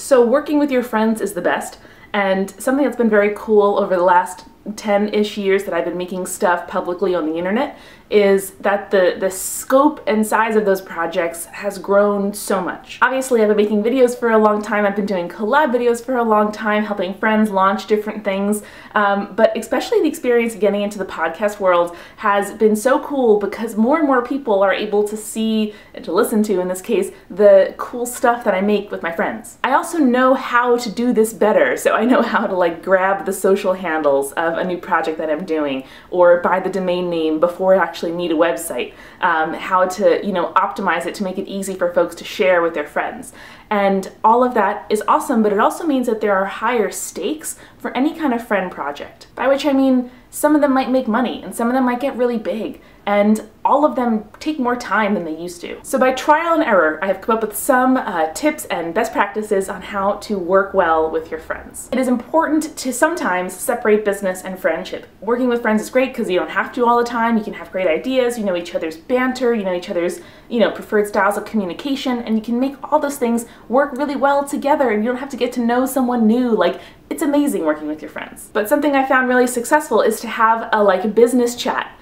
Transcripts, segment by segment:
So working with your friends is the best, and something that's been very cool over the last 10-ish years that I've been making stuff publicly on the internet is that the scope and size of those projects has grown so much. Obviously, I've been making videos for a long time. I've been doing collab videos for a long time, helping friends launch different things, but especially the experience of getting into the podcast world has been so cool because more and more people are able to see and to listen to, in this case, the cool stuff that I make with my friends. I also know how to do this better, so I know how to like grab the social handles of a new project that I'm doing or buy the domain name before I actually need a website, how to, optimize it to make it easy for folks to share with their friends. And all of that is awesome, but it also means that there are higher stakes for any kind of friend project. By which I mean, some of them might make money and some of them might get really big, and all of them take more time than they used to. So by trial and error, I have come up with some tips and best practices on how to work well with your friends. It is important to sometimes separate business and friendship. Working with friends is great because you don't have to all the time. You can have great ideas, you know each other's banter, you know each other's preferred styles of communication, and you can make all those things work really well together, and you don't have to get to know someone new. Like, it's amazing working with your friends. But something I found really successful is to have a business chat,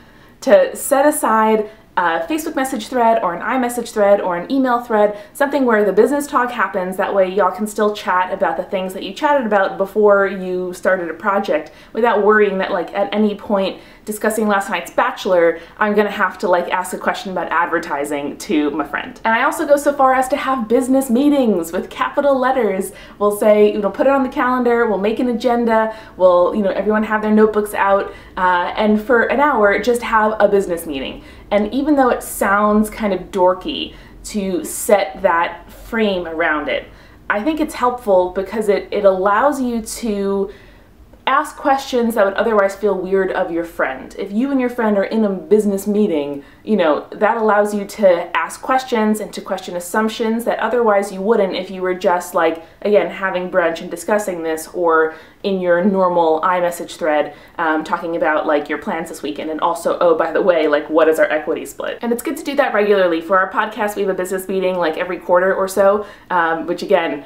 to set aside a Facebook message thread or an iMessage thread or an email thread, something where the business talk happens. That way y'all can still chat about the things that you chatted about before you started a project without worrying that at any point discussing last night's Bachelor, I'm gonna have to ask a question about advertising to my friend. And I also go so far as to have business meetings with capital letters. We'll say, put it on the calendar, we'll make an agenda, we'll, everyone have their notebooks out, and for an hour, just have a business meeting. And even though it sounds kind of dorky to set that frame around it, I think it's helpful because it allows you to ask questions that would otherwise feel weird of your friend. If you and your friend are in a business meeting, that allows you to ask questions and to question assumptions that otherwise you wouldn't if you were just again, having brunch and discussing this, or in your normal iMessage thread, talking about your plans this weekend, and also, oh, by the way, what is our equity split? And it's good to do that regularly. For our podcast, we have a business meeting every quarter or so, which again,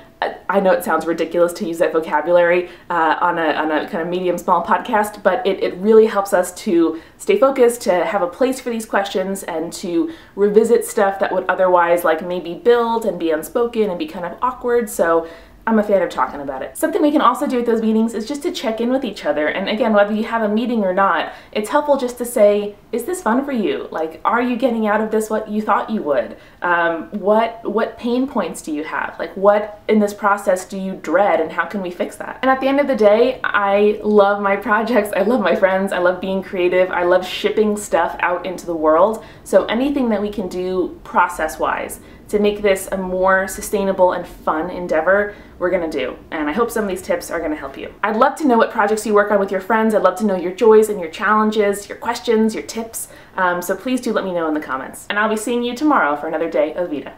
I know it sounds ridiculous to use that vocabulary on a kind of medium small podcast, but it really helps us to stay focused, to have a place for these questions, and to revisit stuff that would otherwise maybe build and be unspoken and be kind of awkward. So I'm a fan of talking about it. Something we can also do at those meetings is just to check in with each other. And again, whether you have a meeting or not, it's helpful just to say, is this fun for you? Are you getting out of this what you thought you would? What pain points do you have? What in this process do you dread, and how can we fix that? And at the end of the day, I love my projects, I love my friends, I love being creative, I love shipping stuff out into the world. So anything that we can do process-wise to make this a more sustainable and fun endeavor, we're gonna do. And I hope some of these tips are gonna help you. I'd love to know what projects you work on with your friends. I'd love to know your joys and your challenges, your questions, your tips. So please do let me know in the comments. And I'll be seeing you tomorrow for another day of Vita.